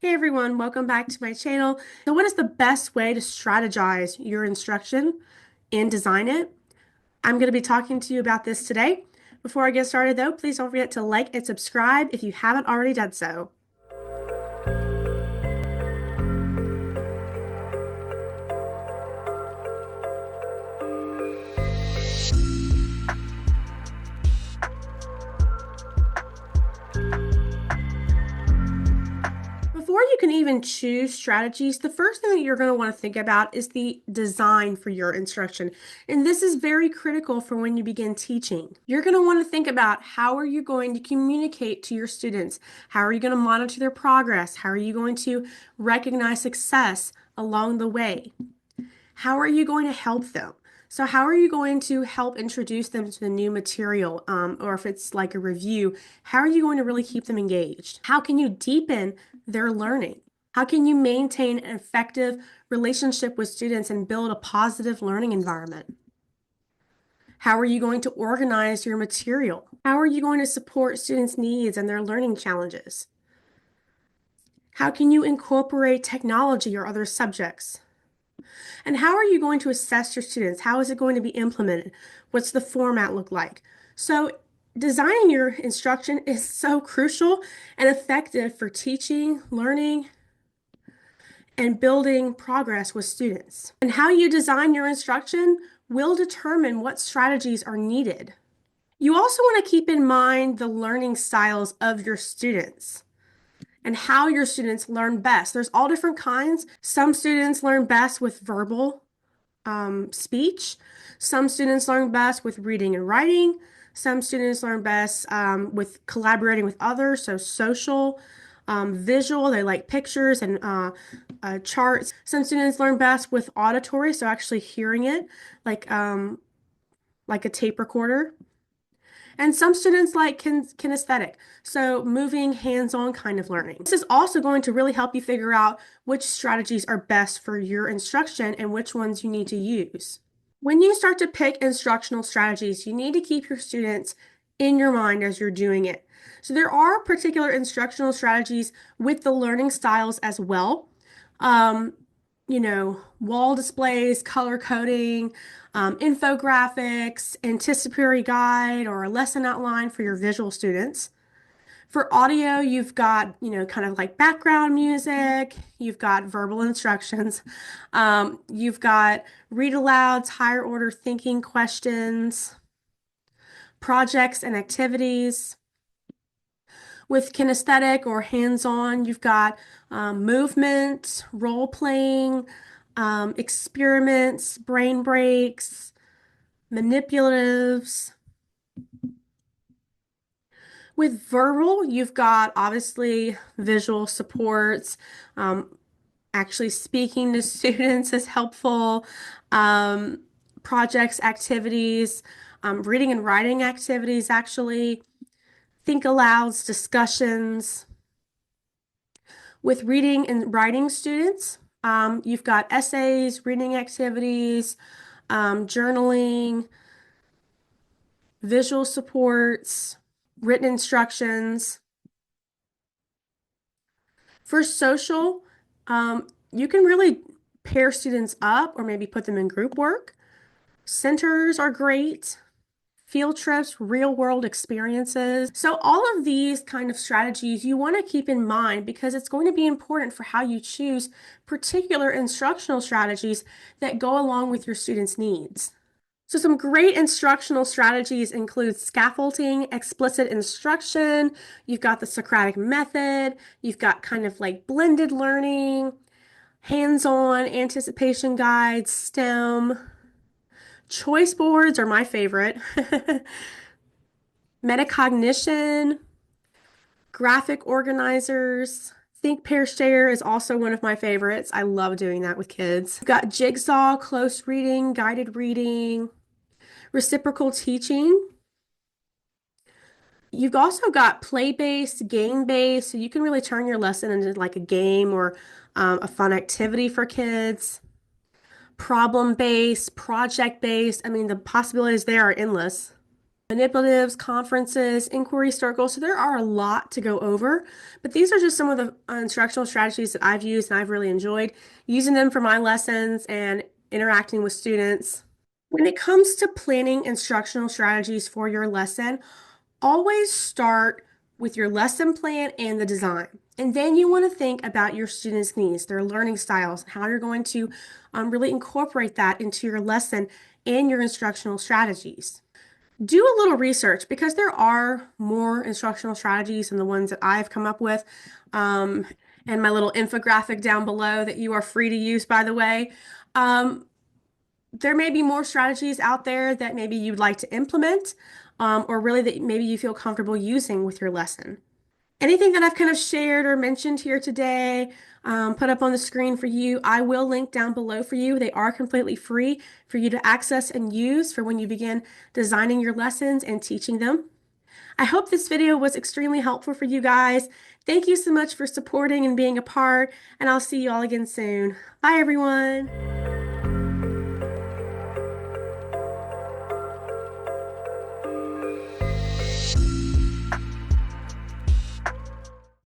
Hey everyone, welcome back to my channel. So what is the best way to strategize your instruction and design it? I'm going to be talking to you about this today. Before I get started though, please don't forget to like and subscribe if you haven't already done so. Before you can even choose strategies, the first thing that you're going to want to think about is the design for your instruction. And this is very critical for when you begin teaching. You're going to want to think about how are you going to communicate to your students? How are you going to monitor their progress? How are you going to recognize success along the way? How are you going to help them? So how are you going to help introduce them to the new material? Or if it's like a review, how are you going to really keep them engaged? How can you deepen their learning? How can you maintain an effective relationship with students and build a positive learning environment? How are you going to organize your material? How are you going to support students' needs and their learning challenges? How can you incorporate technology or other subjects? And how are you going to assess your students? How is it going to be implemented? What's the format look like? So designing your instruction is so crucial and effective for teaching, learning, and building progress with students. And how you design your instruction will determine what strategies are needed. You also want to keep in mind the learning styles of your students and how your students learn best. There's all different kinds. Some students learn best with verbal speech. Some students learn best with reading and writing. Some students learn best with collaborating with others, so social, visual, they like pictures and charts. Some students learn best with auditory, so actually hearing it, like a tape recorder. And some students like kinesthetic, so moving, hands-on kind of learning. This is also going to really help you figure out which strategies are best for your instruction and which ones you need to use. When you start to pick instructional strategies, you need to keep your students in your mind as you're doing it. So there are particular instructional strategies with the learning styles as well. Um, wall displays, color coding, infographics, anticipatory guide, or a lesson outline for your visual students. For audio, you've got, kind of like background music, you've got verbal instructions, you've got read alouds, higher order thinking questions, projects and activities. With kinesthetic or hands-on, you've got movement, role playing, experiments, brain breaks, manipulatives. With verbal, you've got obviously visual supports. Actually speaking to students is helpful. Projects, activities, reading and writing activities, actually. Think alouds, discussions. With reading and writing students, you've got essays, reading activities, journaling, visual supports, written instructions. For social, you can really pair students up or maybe put them in group work. Centers are great. Field trips, real world experiences. So all of these kind of strategies you want to keep in mind because it's going to be important for how you choose particular instructional strategies that go along with your students' needs. So some great instructional strategies include scaffolding, explicit instruction, you've got the Socratic method, you've got kind of like blended learning, hands-on, anticipation guides, STEM. Choice boards are my favorite. Metacognition, graphic organizers. Think, Pair, Share is also one of my favorites. I love doing that with kids. We've got jigsaw, close reading, guided reading, reciprocal teaching. You've also got play-based, game-based, so you can really turn your lesson into like a game or a fun activity for kids. Problem-based, project-based. I mean, the possibilities there are endless. manipulatives, conferences, inquiry circles. So there are a lot to go over, but these are just some of the instructional strategies that I've used and I've really enjoyed using them for my lessons and interacting with students. When it comes to planning instructional strategies for your lesson, always start with your lesson plan and the design. And then you want to think about your students' needs, their learning styles, how you're going to really incorporate that into your lesson and your instructional strategies. Do a little research because there are more instructional strategies than the ones that I've come up with. Um, and my little infographic down below that you are free to use, by the way. Um, there may be more strategies out there that maybe you'd like to implement, or really that maybe you feel comfortable using with your lesson. Anything that I've kind of shared or mentioned here today, put up on the screen for you, I will link down below for you. They are completely free for you to access and use for when you begin designing your lessons and teaching them. I hope this video was extremely helpful for you guys. Thank you so much for supporting and being a part, and I'll see you all again soon. Bye, everyone.